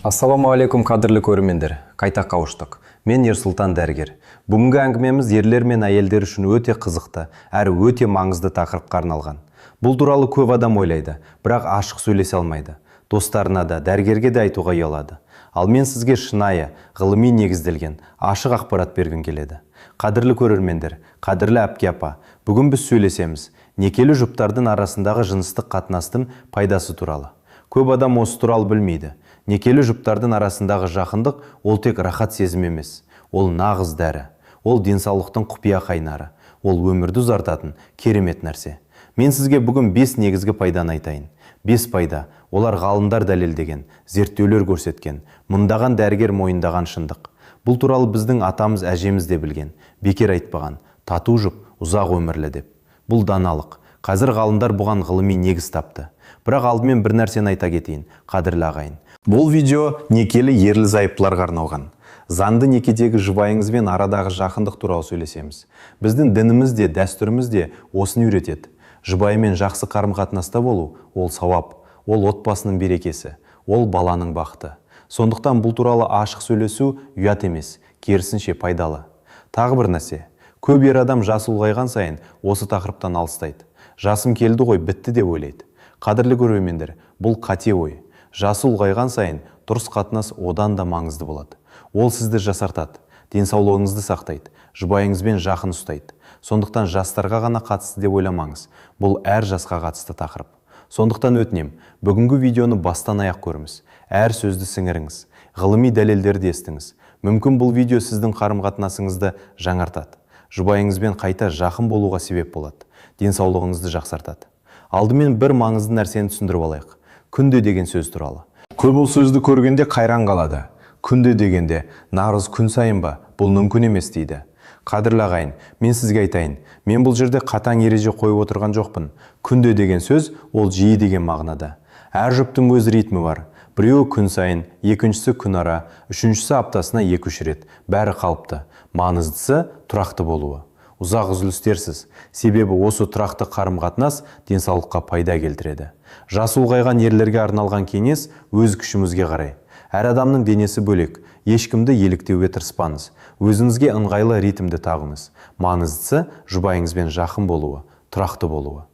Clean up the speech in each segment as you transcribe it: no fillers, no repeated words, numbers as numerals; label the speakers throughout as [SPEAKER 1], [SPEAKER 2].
[SPEAKER 1] Ассаламуалейкум, қадірлі көрермендер. Қайта қауыштық. Мен Ерсұлтан дәрігер. Бүгінгі әңгімеміз ерлер мен әйелдер үшін өте қызықты, әрі өте маңызды тақырыпқа арналған. Бұл туралы көп адам ойлайды, бірақ ашық сөйлесе алмайды. Достарына да, дәрігерге де айтуға ұялады. Ал мен сізге шынайы, ғылыми негізделген, ашық ақпарат бергім келеді. Қадірлі көрермендер, қадірлі әпке апа, бүгін біз сөйлесеміз некелі жұптардың арасындағы жыныстық қатынастың пайдасы туралы. Көп адам осы туралы білмейді. Некелі жұптардың арасындағы жақындық ол тек рахат сезім емес. Ол нағыз дәрі. Ол денсаулықтың құпия қайнары. Ол өмірді ұзартатын керемет нәрсе. Мен сізге бүгін 5 негізгі пайданы айтайын. 5 пайда. Олар ғалымдар дәлелдеген, зерттеулер көрсеткен, мыңдаған дәрігер мойындаған шындық. Бұл туралы біздің атамыз, әжеміз де білген. Бекер айтпаған. Тату жұп, ұзақ өмірлі деп. Бұл даналық. Қазір ғалымдар бұған ғылыми негіз тапты. Бірақ алдымен бір нәрсені айта кетейін, қадірлі ағайын. Бұл видео некелі ерлі зайыптыларға арналған. Заңды некедегі жұбайыңызбен арадағы жақындық туралы сөйлесеміз. Біздің дініміз де, дәстүріміз де осыны үйретеді. Жұбайымен жақсы қарым-қатынаста болу – ол сауап, ол отбасының берекесі, ол баланың бақыты. Сондықтан бұл туралы ашық сөйлесу ұят емес, керісінше пайдалы. Тағы бір нәрсе. Көп ер адам жасы ұлғайған сайын осы тақырыптан алыстайды. Жасым келді ғой, бітті деп ойлайды. Қадірлі көрермендер, бұл қате ой. Жасы ұлғайған сайын дұрыс қатынас одан да маңызды болады. Ол сізді жасартады, денсаулығыңызды сақтайды, жұбайыңызбен жақын ұстайды. Сондықтан жастарға ғана қатысты деп ойламаңыз. Бұл әр жасқа қатысты тақырып. Сондықтан өтінем, бүгінгі видеоны бастан аяқ көріңіз. Әр сөзді сіңіріңіз, ғылыми дәлелдерді естіңіз. Мүмкін бұл видео сіздің қарым-қатынасыңызды жаңартады. Жұбайыңызбен қайта жақын болуға себеп болады. Денсаулығыңызды жақсартады. Алдымен бір маңызды нәрсені түсіндіріп алайық. Күнде деген сөз туралы. Көп бұл сөзді көргенде қайран қалады. Күнде дегенде, нағыз күн сайын ба? Бұл мүмкін емес дейді. Қадірлі ағайын, мен сізге айтайын. Мен бұл жерде қатаң ереже қойып отырған жоқпын. Күнде деген сөз, ол жиі деген мағынада. Әр жұптың өз ритмі бар. Біреуі күн сайын, екіншісі күн ара, үшіншісі аптасына 2-3 рет. Бәрі қалыпты. Маңыздысы тұрақты болуы. Ұзақ үзілістерсіз. Себебі осы тұрақты қарым-қатынас денсаулыққа пайда келтіреді. Жасы ұлғайған ерлерге арналған кеңес өз күшімізге қарай. Әр адамның денесі бөлек. Ешкімді еліктеуге тырыспаңыз. Өзіңізге ыңғайлы ритмді тағыңыз. Маңыздысы жұбайыңызбен жақын болуы, тұрақты болуы.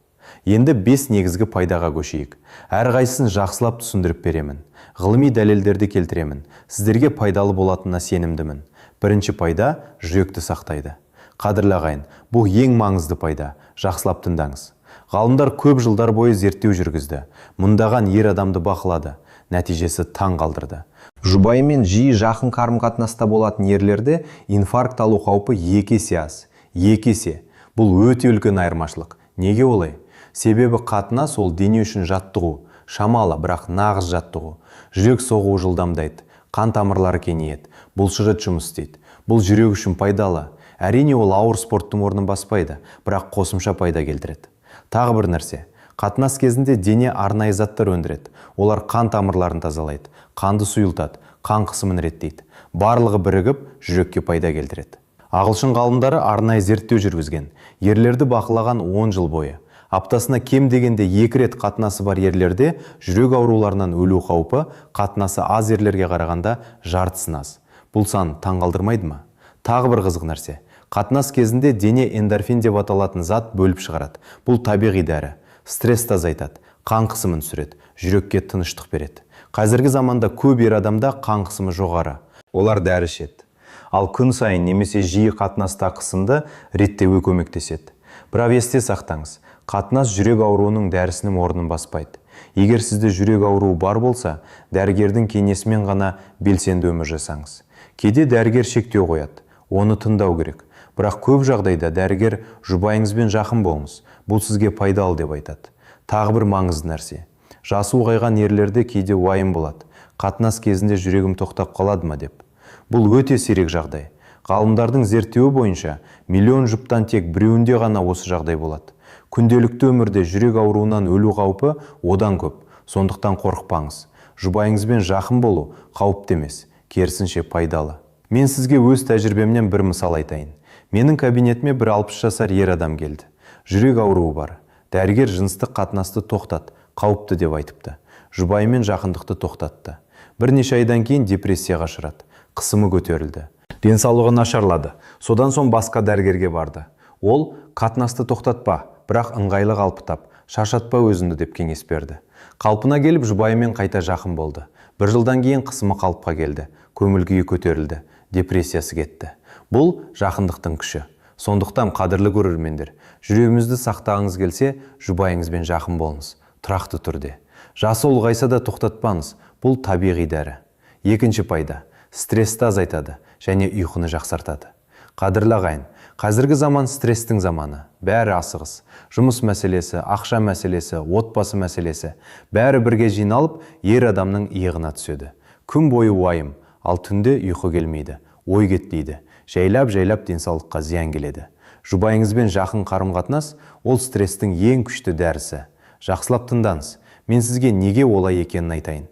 [SPEAKER 1] Енді 5 негізгі пайдаға көшейік. Әрқайсысын жақсылап түсіндіріп беремін. Ғылыми дәлелдерді келтіремін. Сіздерге пайдалы болатынына сенімдімін. Бірінші пайда – жүректі сақтайды. Қадірлі ағайын, бұл ең маңызды пайда. Жақсылап тыңдаңыз. Ғалымдар көп жылдар бойы зерттеу жүргізді. Мыңдаған ер адамды бақылады. Нәтижесі таң қалдырды. Жұбайымен жиі жақын қарым-қатынаста болатын ерлерде инфаркт алу қаупі 2 есе аз. 2 есе. Бұл өте үлкен айырмашылық. Неге олай? Себебі қатынас ол дене үшін жаттығу. Шамалы, бірақ нағыз жаттығу. Жүрек соғуы жылдамдайды. Қан тамырлары кеңейеді. Бұлшықет жұмыс істейді. Бұл жүрек үшін пайдалы. Әрине ол ауыр спорттың орнын баспайды, бірақ қосымша пайда келтіреді. Тағы бір нәрсе. Қатынас кезінде дене арнайы заттар өндіреді. Олар қан тамырларын тазалайды, қанды сұйылтады, қан қысымын реттейді. Барлығы бірігіп, жүрекке пайда келтіреді. Ағылшын ғалымдары арнайы зерттеу жүргізген. Ерлерді бақылаған 10 жыл бойы. Аптасына кем дегенде 2 рет қатынасы бар ерлерде жүрек ауруларынан өлу қаупі қатынасы аз ерлерге қарағанда жартысынан аз. Бұл сан таңғалдырмайды ма? Тағы бір қызық нәрсе. Қатынас кезінде дене эндорфин деп аталатын зат бөліп шығарады. Бұл табиғи дәрі. Стресс азайтады, қан қысымын түсіреді, жүрекке тыныштық береді. Қазіргі заманда көп ер адамда қан қысымы жоғары. Олар дәрі ішеді. Ал күн сайын немесе жиі қатынаста қысымды реттеуге көмектеседі. Бірақ есте сақтаңыз, қатынас жүрек ауруының дәрісінің орнын баспайды. Егер сізде жүрек ауруы бар болса, дәрігердің кеңесімен ғана белсенді өмір жасаңыз. Кейде дәрігер шектеу қояды. Оны тыңдау керек. Бірақ көп жағдайда дәрігер жұбайыңызбен жақын болыңыз. Бұл сізге пайдалы деп айтады. Тағы бір маңызды нәрсе. Жасы ұлғайған ерлерде кейде уайым болады. Қатынас кезінде жүрегім тоқтап қалады ма деп. Бұл өте сирек жағдай. Ғалымдардың зерттеуі бойынша миллион жұптан тек біреуінде ғана осы жағдай болады. Күнделікті өмірде жүрек ауруынан өлу қаупі одан көп. Сондықтан қорықпаңыз. Жұбайыңызбен жақын болу қауіпті емес, керісінше пайдалы. Мен сізге өз тәжірибемнен бір мысал айтайын. Менің кабинетіме бір 60 жасар ер адам келді. Жүрек ауруы бар. Дәрігер жыныстық қатынасты тоқтат, қауіпті деп айтыпты. Жұбайымен жақындықты тоқтатты. Бірнеше айдан кейін депрессияға ұшырады. Қысымы көтерілді. Денсаулығы нашарлады. Содан соң басқа дәрігерге барды. Ол қатынасты тоқтатпа, бірақ ыңғайлы қалпы тап, шаршатпа өзіңді деп кеңес берді. Қалпына келіп жұбайымен қайта жақын болды. Бір жылдан кейін қысымы қалыпқа келді. Көңіл-күйі көтерілді. Депрессиясы кетті. Бұл жақындықтың күші. Сондықтан қадірлі көрермендер, жүрегіңізді сақтағыңыз келсе, жұбайыңызбен жақын болыңыз, тұрақты түрде. Жасы ұлғайса да тоқтатпаңыз, бұл табиғи дәрі. Екінші пайда, стрессті азайтады және ұйқыны жақсартады. Қадірлі ағайын, қазіргі заман стресстің заманы. Бәрі асығыс. Жұмыс мәселесі, ақша мәселесі, отбасы мәселесі. Бәрі бірге жиналып, ер адамның иығына түседі. Күн бойы уайым, ал түнде ұйқы келмейді, ой кетпейді. Жайлап денсаулыққа зиян келеді. Жұбайыңызбен жақын қарым-қатынас ол стресстің ең күшті дәрісі. Жақсылап тыңдаңыз. Мен сізге неге олай екенін айтайын.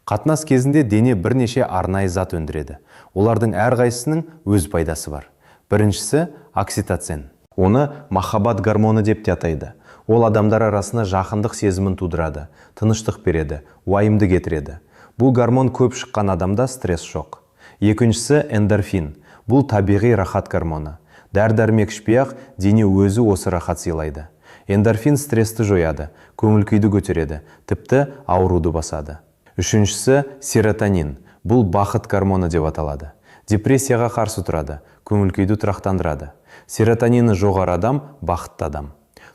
[SPEAKER 1] Қатынас кезінде дене бірнеше арнайы зат өндіреді. Олардың әрқайсысының өз пайдасы бар. Біріншісі окситоцин. Оны махаббат гормоны деп те атайды. Ол адамдар арасында жақындық сезімін тудырады, тыныштық береді, уайымды кетіреді. Бұл гормон көп шыққан адамда стресс жоқ. Екіншісі эндорфин. Бұл табиғи рахат гормоны. Дәрі-дәрмек ішпей-ақ дене өзі осы рахат сыйлайды. Эндорфин стрессті жояды, көңіл-күйді көтереді, тіпті ауруды басады. Үшіншісі серотонин. Бұл бақыт гормоны деп аталады. Депрессияға қарсы тұрады, көңіл-күйді тұрақтандырады. Серотонины жоғары адам бақытты адам.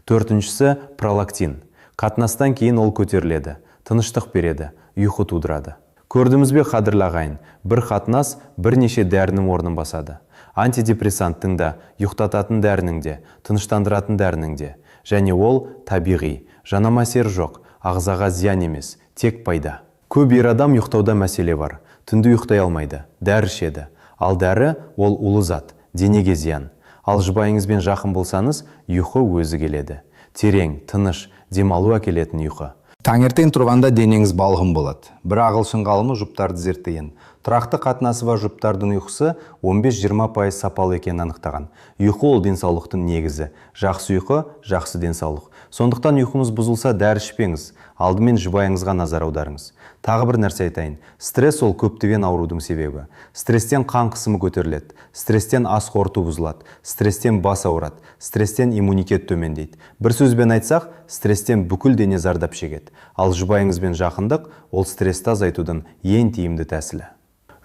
[SPEAKER 1] Төртіншісі пролактин. Қатынастан кейін ол көтеріледі, тыныштық береді, ұйқы тудырады. Көрдіңіз бе, қадірлі ағайын, бір қатынас бірнеше дәрінің орнын басады. Антидепрессанттың да, ұйықтататын дәрінің де, тыныштандыратын дәрінің де. Және ол табиғи, жанама әсері жоқ, ағзаға зиян емес, тек пайда. Көп ер адам ұйықтауда мәселе бар. Түнде ұйықтай алмайды, дәрі ішеді. Ал дәрі ол улы зат, денеге зиян. Ал жұбайыңызбен жақын болсаңыз, ұйқы өзі келеді. Терең, тыныш, демалу әкелетін ұйқы. Таңертең тұрғанда денеңіз балғын болады. Бір ағылшын ғалымы жұптарды зерттеген. Тұрақты қатынасы бар жұптардың ұйқысы 15-20% сапалы екенін анықтаған. Ұйқы ол денсаулықтың негізі. Жақсы ұйқы, жақсы денсаулық. Сондықтан ұйқыңыз бұзылса дәрі ішпеңіз. Алдымен жұбайыңызға назар аударыңыз. Тағы бір нәрсе айтайын. Стресс ол көптеген аурудың себебі. Стресстен қан қысымы көтеріледі. Стресстен ас қорыту бұзылады. Стресстен бас ауырады. Стресстен иммунитет төмендейді. Бір сөзбен айтсақ, стресстен бүкіл дене зардап шегеді. Ал жұбайыңызбен жақындық ол стрессті азайтудың ең тиімді тәсілі.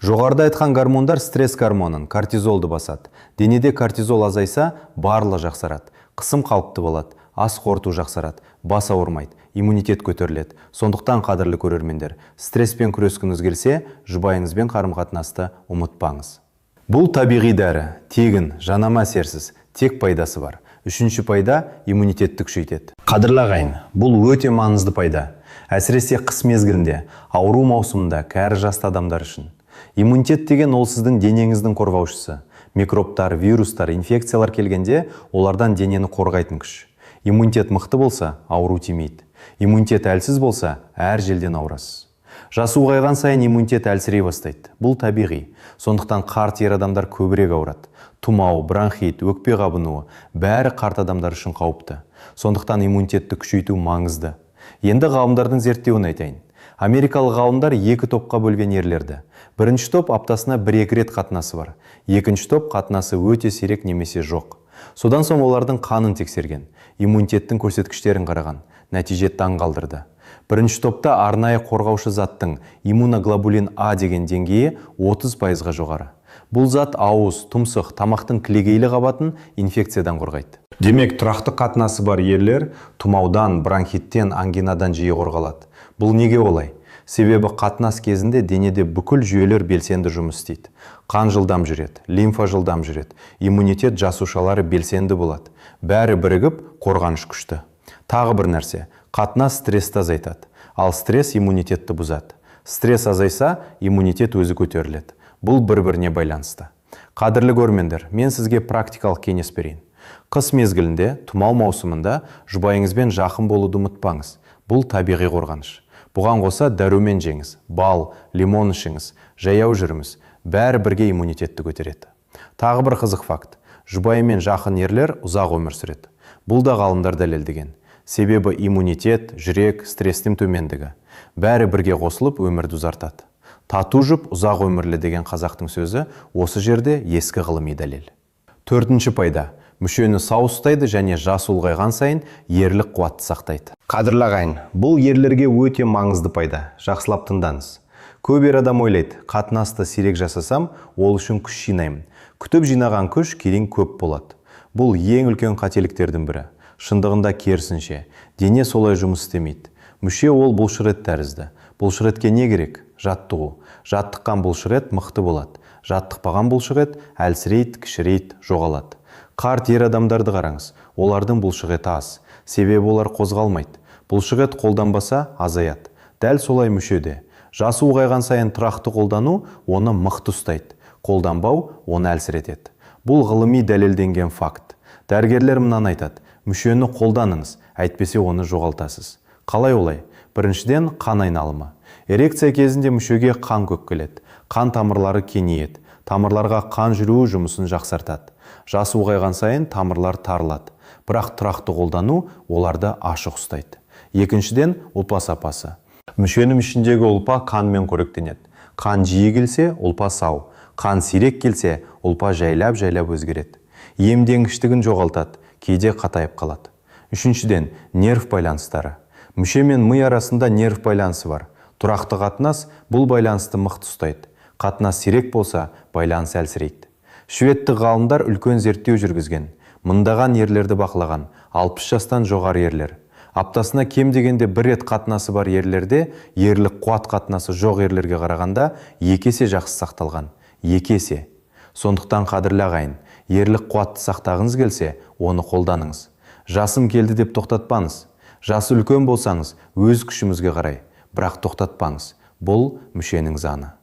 [SPEAKER 1] Жоғарыда айтқан гормондар стресс гормонын, кортизолды басады. Денеде кортизол азайса, барлығы жақсарады. Қысым қалыпты болады, ас қорыту жақсарады, бас ауырмайды, иммунитет көтеріледі. Сондықтан, қадірлі көрермендер, стресспен күрескіңіз келсе, жұбайыңызбен қарым-қатынасты ұмытпаңыз. Бұл табиғи дәрі, тегін, жанама әсерсіз, тек пайдасы бар. Үшінші пайда иммунитетті күшейтеді. Қадірлі ағайын, бұл өте маңызды пайда. Әсіресе қыс мезгілінде, ауру маусымында, кәрі жасты адамдар үшін. Иммунитет деген ол сіздің денеңіздің қорғаушысы. Микробтар, вирустар, инфекциялар келгенде олардан денені қорғайтын күш. Иммунитет мықты болса, ауру тимейді. Иммунитет әлсіз болса, әр желден ауырасыз. Жасы ұлғайған сайын иммунитет әлсірей бастайды. Бұл табиғи. Сондықтан қарт ер адамдар көбірек ауырады. Тұмау, бронхит, өкпе қабынуы бәрі қарт адамдар үшін қауіпті. Сондықтан иммунитетті күшейту маңызды. Енді ғалымдардың зерттеуін айтайын. Америкалық ғалымдар екі топқа бөлген ерлерді. Бірінші топ аптасына 1-2 рет қатынасы бар. Екінші топ қатынасы өте сирек немесе жоқ. Содан соң олардың қанын тексерген. Иммунитеттің көрсеткіштерін қараған. Нәтиже таң қалдырды. Бірінші топта арнайы қорғаушы заттың иммуноглобулин А деген деңгейі 30%-ға жоғары. Бұл зат ауыз, тұмсық, тамақтың кілегейлі қабатын инфекциядан қорғайды. Демек, тұрақты қатынасы бар ерлер тұмаудан, бронхиттен, ангинадан жиі қорғалады. Бұл неге олай? Себебі қатынас кезінде денеде бүкіл жүйелер белсенді жұмыс істейді. Қан жылдам жүреді, лимфа жылдам жүреді, иммунитет жасушалары белсенді болады. Бәрі бірігіп, қорғаныш күшті. Тағы бір нәрсе, қатынас стрессті азайтады, ал стресс иммунитетті бұзады. Стресс азайса, иммунитет өзі көтеріледі. Бұл бір-біріне байланысты. Қадірлі көрермендер, мен сізге практикалық кеңес берейін. Қыс мезгілінде, тұмау маусымында жұбайыңызбен жақын болуды ұмытпаңыз. Бұл табиғи қорғаныш. Бұған қоса дәрумен жеңіз, бал, лимон ішіңіз, жаяу жүріңіз, бәрі бірге иммунитетті көтереді. Тағы бір қызық факт. Жұбайымен жақын ерлер ұзақ өмір сүреді. Бұл да ғалымдар дәлелдеген. Себебі иммунитет, жүрек, стресстің төмендігі. Бәрі бірге қосылып өмірді ұзартады. Тату жұп ұзақ өмірлі деген қазақтың сөзі осы жерде ескі ғылыми дәлел. Төртінші пайда. Мүшені сау ұстайды және жас ұлғайған сайын ерлік қуатты сақтайды. Қадірлі ағайын, бұл ерлерге өте маңызды пайда. Жақсылап тыңдаңыз. Көп ер адам ойлайды, қатынасты сирек жасасам, ол үшін күш жинаймын. Күтіп жинаған күш кейін көп болады. Бұл ең үлкен қателіктердің бірі. Шындығында керісінше, дене солай жұмыс істемейді. Мүше ол бұлшықет тәрізді. Бұлшықетке не керек? Жаттығу. Жаттыққан бұлшықет мықты болады. Жаттықпаған бұлшықет әлсірейді, кішірейді, жоғалады. Қарт ер адамдарды қараңыз. Олардың бұлшықеті аз. Себебі олар қозғалмайды. Бұлшықет қолданбаса азаяды. Дәл солай мүшеде. Жасы ұлғайған сайын тұрақты қолдану оны мықты ұстайды. Қолданбау оны әлсіретеді. Бұл ғылыми дәлелденген факт. Дәрігерлер мынаны айтады. Мүшені қолданыңыз, әйтпесе оны жоғалтасыз. Қалай олай? Біріншіден қан айналымы. Эрекция кезінде мүшеге қан көп келеді. Қан тамырлары кеңейеді. Тамырларға қан жүруі жұмысын жақсартады. Жасы ұлғайған сайын тамырлар тарылады. Бірақ тұрақты қолдану оларды ашық ұстайды. Екіншіден ұлпа сапасы. Мүшенің ішіндегі ұлпа қанмен қоректенеді. Қан жиі келсе, ұлпа сау. Қан сирек келсе, ұлпа жайлап өзгереді. Емденгіштігін жоғалтады, кейде қатайып қалады. Үшіншіден, нерв байланыстары. Мүше мен ми арасында нерв байланысы бар. Тұрақты қатынас бұл байланысты мықты ұстайды. Қатынас сирек болса, байланыс әлсірейді. Шведтік ғалымдар үлкен зерттеу жүргізген. Мыңдаған ерлерді бақылаған, 60 жастан жоғары ерлер. Аптасына кем дегенде бір рет қатынасы бар ерлерде ерлік қуат қатынасы жоқ ерлерге қарағанда 2 есе жақсы сақталған. 2 есе. Сондықтан қадірлі ағайын, ерлік қуатты сақтағыңыз келсе, оны қолданыңыз. Жасым келді деп тоқтатпаңыз. Жасы үлкен болсаңыз, өз күшімізге қарай, бірақ тоқтатпаңыз. Бұл мүшенің заңы.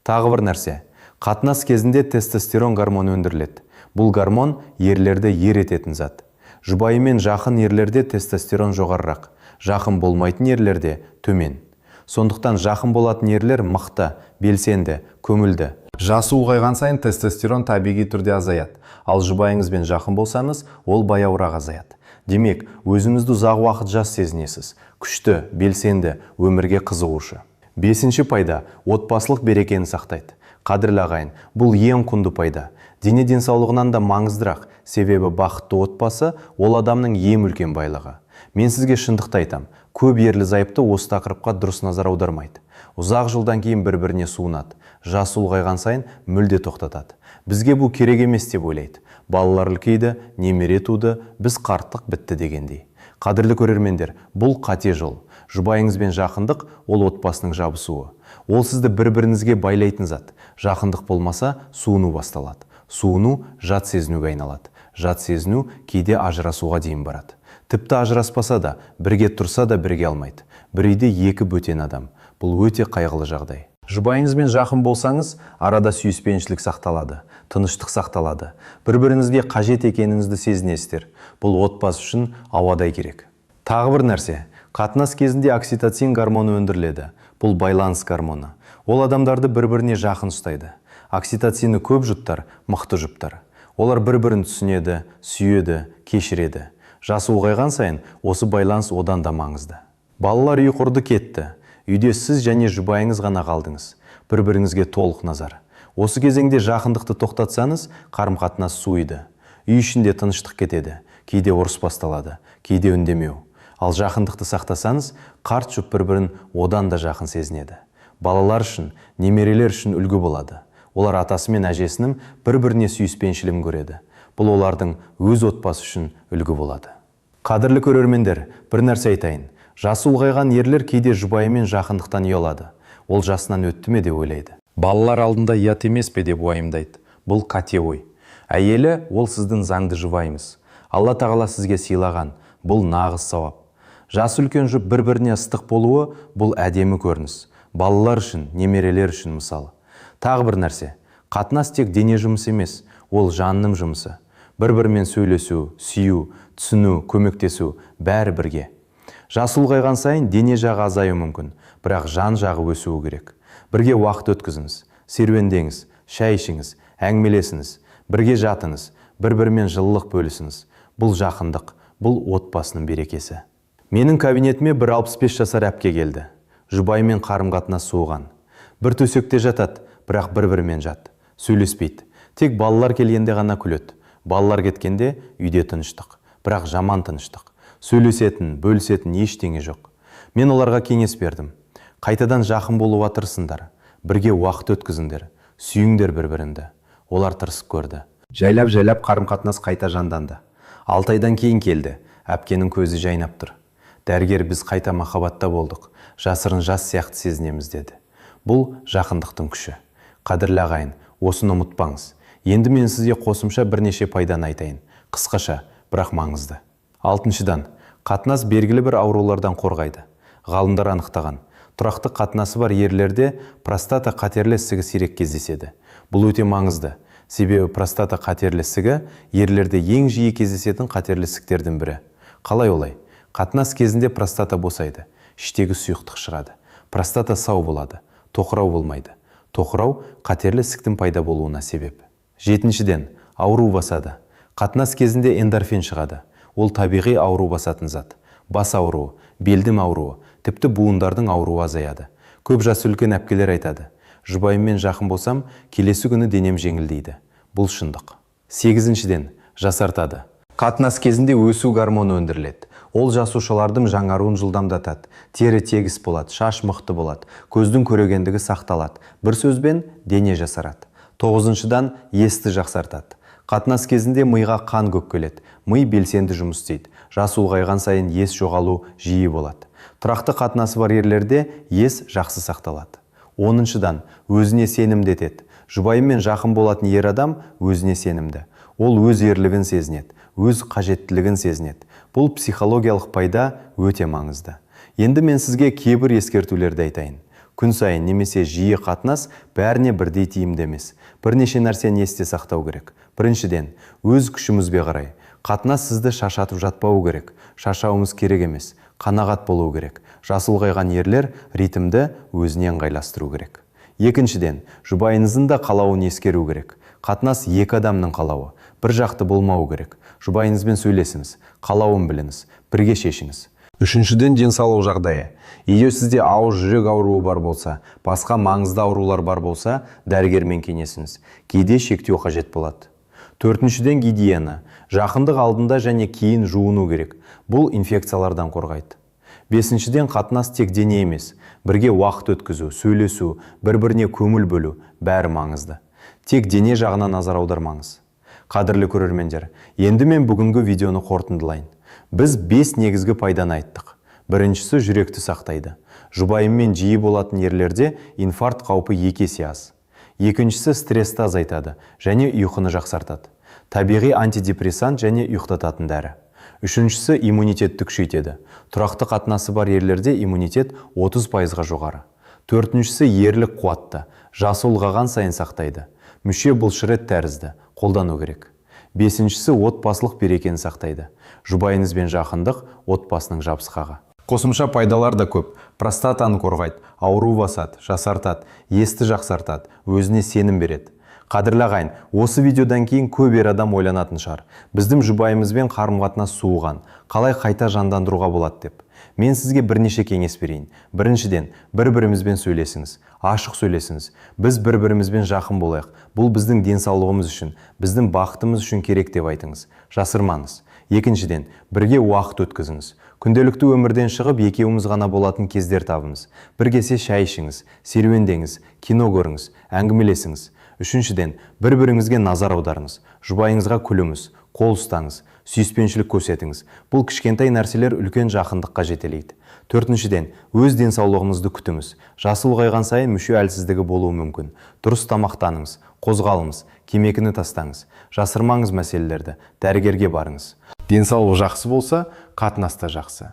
[SPEAKER 1] Тағы бір нәрсе. Қатынас кезінде тестостерон гормоны өндіріледі. Бұл гормон ерлерді ер ететін зат. Жұбайымен жақын ерлерде тестостерон жоғарырақ, жақын болмайтын ерлерде төмен. Сондықтан жақын болатын ерлер мықты, белсенді, көңілді. Жасы ұлғайған сайын тестостерон табиғи түрде азаяды. Ал жұбайыңызбен жақын болсаңыз, ол баяуырақ азаяды. Демек, өзіңізді ұзақ уақыт жас сезінесіз. Күшті, белсенді, өмірге қызығушы. Бесінші пайда – отбасылық берекені сақтайды. Қадірлі ағайын, бұл ең құнды пайда. Дене денсаулығынан да маңыздырақ, себебі бақытты отбасы ол адамның ең үлкен байлығы. Мен сізге шындықты айтам, көп ерлі зайыпты осы тақырыпқа дұрыс назар аудармайды. Ұзақ жылдан кейін бір-біріне суынады, жасы ұлғайған сайын мүлде тоқтатады. Бізге бұл керек емес деп ойлайды. Балалар үлкейді, немере туды, біз қарттық бітті дегендей. Қадірлі көрермендер, бұл қате жол. Жұбайыңызбен жақындық ол отбасының жабысуы. Ол сізді бір-біріңізге байлайтын зат. Жақындық болмаса, суыну басталады. Суыну жат сезінуге айналады. Жат сезіну кейде ажырасуға дейін барады. Тіпті ажыраспаса да, бірге тұрса да бірге алмайды. Бір үйде 2 бөтен адам. Бұл өте қайғылы жағдай. Жұбайыңызбен жақын болсаңыз, арада сүйіспеншілік сақталады, тыныштық сақталады. Бір-біріңізге қажет екеніңізді сезінесіздер. Бұл отбасы үшін ауадай керек. Тағы бір нәрсе. Қатынас кезінде окситоцин гормоны өндіріледі. Бұл байланыс гормоны. Ол адамдарды бір-біріне жақын ұстайды. Окситоцины көп жұптар, мықты жұптар. Олар бір-бірін түсінеді, сүйеді, кешіреді. Жасы ұлғайған сайын осы байланыс одан да маңызды. Балалар үй құрды кетті. Үйде сіз және жұбайыңыз ғана қалдыңыз. Бір-біріңізге толық назар. Осы кезеңде жақындықты тоқтатсаңыз, қарым-қатынас суиды. Үй ішінде тыныштық кетеді. Кейде ұрыс басталады, кейде үндемеу. Ал жақындықты сақтасаңыз, қарт жұп бір-бірін одан да жақын сезінеді. Балалар үшін, немерелер үшін үлгі болады. Олар атасы мен әжесінің бір-біріне сүйіспеншілігін көреді. Бұл олардың өз отбасы үшін үлгі болады. Қадірлі көрермендер, бір нәрсе айтайын. Жасы ұлғайған ерлер кейде жұбайымен жақындықтан ұялады. Ол жасынан өтті ме деп ойлайды. Балалар алдында ұят емес пе деп уайымдайды. Бұл қате ой. Әйелі ол сіздің заңды жұбайыңыз. Алла тағала сізге сыйлаған. Бұл нағыз сауап. Жасы үлкен жұп бір-біріне ыстық болуы бұл әдемі көрініс. Балалар үшін, немерелер үшін мысалы. Тағы бір нәрсе. Қатынас тек дене жұмысы емес, ол жанның жұмысы. Бір-бірімен сөйлесу, сүю, түсіну, көмектесу бәрі бірге. Жасы ұлғайған сайын дене жағы азаюы мүмкін, бірақ жан жағы өсуі керек. Бірге уақыт өткізіңіз, серуендеңіз, шай ішіңіз, әңгімелесіңіз, бірге жатыңыз, бір-бірімен жылылық бөлісіңіз. Бұл жақындық, бұл отбасының берекесі. Менің кабинетіме бір 65 жасар әпке келді. Жұбайымен қарым-қатынас суыған. Бір төсекте жатады, бірақ бір-бірімен жат. Сөйлеспейді. Тек балалар келгенде ғана күледі. Балалар кеткенде үйде тыныштық, бірақ жаман тыныштық. Сөйлесетін, бөлісетін ештеңе жоқ. Мен оларға кеңес бердім. Қайтадан жақын болуға тырысыңдар. Бірге уақыт өткізіңдер. Сүйіңдер бір-біріңді. Олар тырысып көрді. Жайлап қарым-қатынас қайта жанданды. 6 айдан кейін келді. Әпкенің көзі жайнап тұр. Дәрігер, біз қайта махаббатта болдық. Жасырын жас сияқты сезінеміз деді. Бұл жақындықтың күші. Қадірлі ағайын, осыны ұмытпаңыз. Енді мен сізге қосымша бірнеше пайданы айтайын. Қысқаша, бірақ маңызды. 6-дан, қатынас белгілі бір аурулардан қорғайды. Ғалымдар анықтаған. Тұрақты қатынасы бар ерлерде простата қатерлі ісігі сирек кездеседі. Бұл өте маңызды. Себебі простата қатерлі ісігі ерлерде ең жиі кездесетін қатерлі ісіктердің бірі. Қалай олай? Қатынас кезінде простата босайды. Іштегі сұйықтық шығады. Простата сау болады. Тоқырау болмайды. Тоқырау қатерлі ісіктің пайда болуына себеп. 7-ден, ауру басады. Қатынас кезінде эндорфин шығады. Ол табиғи ауру басатын зат. Бас ауруы, белдім ауруы, тіпті буындардың ауруы азаяды. Көп жасы үлкен әпкелер айтады. Жұбайыммен жақын болсам, келесі күні денем жеңілдейді. Бұл шындық. 8-ден, жасартады. Қатынас кезінде өсу гормоны өндіріледі. Ол жасушалардың жаңаруын жылдамдатады. Тері тегіс болады, шаш мықты болады, көздің көрегендігі сақталады. Бір сөзбен дене жасарады. 9-дан есті жақсартады. Қатынас кезінде миға қан көп келеді. Ми белсенді жұмыс істейді. Жас ұлғайған сайын ес жоғалу жиі болады. Тұрақты қатынасы бар ерлерде ес жақсы сақталады. 10-дан өзіне сенімді етеді. Жұбайымен жақын болатын ер адам өзіне сенімді. Ол өз ерлігін сезінеді, өз қажеттілігін сезінеді. Бұл психологиялық пайда өте маңызды. Енді мен сізге кейбір ескертулерді айтайын. Күн сайын немесе жиі қатынас бәріне бірдей тиімді емес. Бірнеше нәрсені есте сақтау керек. 1-ден, өз күшімізге қарай. Қатынас сізді шаршатып жатпау керек. Шаршауымыз керек емес. Қанағат болу керек. Жасы ұлғайған ерлер ритмді өзіне ыңғайластыру керек. 2-ден, жұбайыңыздың да қалауын ескеру керек. Қатынас екі адамның қалауы. Бір жақты болмау керек. Жұбайыңызбен сөйлесіңіз, қалауын біліңіз, бірге шешіңіз. 3-ден, денсаулық жағдайы. Егер сізде ауыр жүрек ауруы бар болса, басқа маңызды аурулар бар болса, дәрігермен кеңесіңіз. Кейде шектеу қажет болады. 4-ден, гигиена. Жақындық алдында және кейін жуыну керек. Бұл инфекциялардан қорғайды. 5-ден, қатынас тек дене емес. Бірге уақыт өткізу, сөйлесу, бір-біріне көңіл бөлу бәрі маңызды. Тек дене жағына назар аудармаңыз. Қадірлі көрермендер, енді мен бүгінгі видеоны қорытындылайын. Біз 5 негізгі пайданы айттық. Біріншісі, жүректі сақтайды. Жұбайымен жиі болатын ерлерде инфаркт қаупі 2 есе аз. Екіншісі, стрессті азайтады және ұйқыны жақсартады. Табиғи антидепрессант және ұйықтататын дәрі. 3-шісі, иммунитетті күшейтеді. Тұрақты қатынасы бар ерлерде иммунитет 30%-ға жоғары. 4-шісі, ерлік қуатты. Жасы ұлғайған сайын сақтайды. Мүше бұлшырет тәрізді, қолдану керек. 5-шісі, отбасылық берекені сақтайды. Жұбайыңызбен жақындық отбасының жабысқағы. Қосымша пайдалар да көп. Простатаны қорғайды, ауру басады, жасартады, есті жақсартады, өзіне сенім береді. Қадірлі ағайын, осы видеодан кейін көп адам ойланатын шығар. Біздің жұбайымызбен қарым-қатынас суыған, қалай қайта жандандыруға болады деп. Мен сізге бірнеше кеңес берейін. 1-ден, бір-бірімізбен сөйлесіңіз, ашық сөйлесіңіз. Біз бір-бірімізбен жақын болайық. Бұл біздің денсаулығымыз үшін, біздің бақытымыз үшін керек деп айтыңыз. Жасырмаңыз. 2-ден, бірге уақыт өткізіңіз. Күнделікті өмірден шығып, екеуіміз ғана болатын кездер табыңыз. Bir кесе шай ішіңіз, серуендеңіз, кино көріңіз, әңгімелесіңіз. 3-ден, бір-біріңізге назар аударыңыз. Жұбайыңызға күліңіз, қол ұстаңыз, сүйіспеншілік көрсетіңіз. Бұл кішкентай нәрселер үлкен жақындыққа жетелейді. 4-ден, өз денсаулығыңызды күтіңіз. Жасы ұлғайған сайын мүше әлсіздігі болуы мүмкін. Дұрыс тамақтаныңыз, қозғалыңыз, темекіні тастаңыз. Жасырмаңыз мәселелерді, дәрігерге барыңыз. Денсаулық жақсы болса, қатынас та жақсы.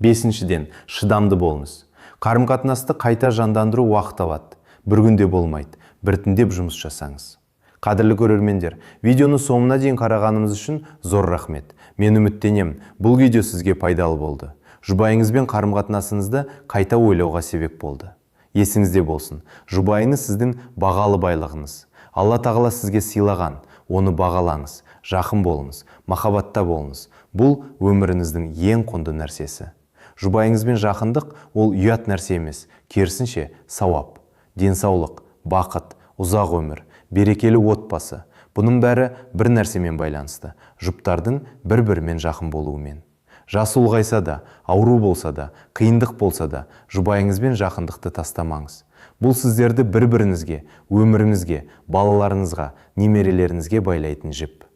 [SPEAKER 1] 5-ден, шыдамды болыңыз. Қарым-қатынасты қайта жандандыру уақыт алады. Бір күнде болмайды, біртіндеп жұмыс жасаңыз. Қадірлі көрермендер, видеоны соңына дейін қарағанымыз үшін зор рахмет. Мен үміттенемін, бұл видео сізге пайдалы болды. Жұбайыңызбен қарым-қатынасыңызды қайта ойлауға себеп болды. Есіңізде болсын, жұбайыңыз сіздің бағалы байлығыңыз. Алла тағала сізге сыйлаған, оны бағалаңыз, жақын болыңыз, махаббатта болыңыз. Бұл өміріңіздің ең құнды нәрсесі. Жұбайыңызбен жақындық ол ұят нәрсе емес, керісінше сауап. денсаулық, бақыт, ұзақ өмір, берекелі отбасы. Бұның бәрі бір нәрсемен байланысты. Жұптардың бір-бірімен жақын болуымен. Жасы ұлғайса да, ауру болса да, қиындық болса да, жұбайыңызбен жақындықты тастамаңыз. Бұл сіздерді бір-біріңізге, өміріңізге, балаларыңызға, немерелеріңізге байлайтын жіп.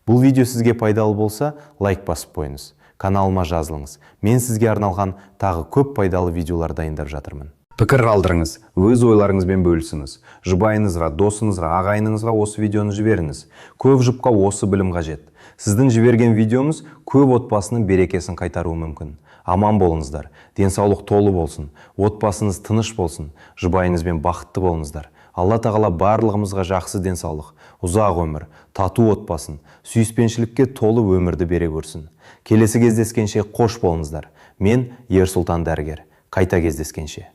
[SPEAKER 1] Бұл видео сізге пайдалы болса, лайк басып қойыңыз. Каналыма жазылыңыз. Мен сізге арналған тағы көп пайдалы видеолар дайындап жатырмын. Пікір қалдырыңыз, өз ойларыңызбен бөлісіңіз. Жұбайыңызға, досыңызға, ағайыныңызға осы видеоны жіберіңіз. Көп жұпқа осы білім қажет. Сіздің жіберген видеомыз көп отбасының берекесін қайтаруы мүмкін. Аман болыңыздар, денсаулық толы болсын, отбасыңыз тыныш болсын, жұбайыңызбен бақытты болыңыздар. Алла тағала барлығымызға жақсы денсаулық, ұзақ өмір, тату отбасын, сүйіспеншілікке толы өмірді бере көрсін. Келесі кездескенше қош болыңыздар. Мен Ерсұлтан дәрігер. Қайта кездескенше.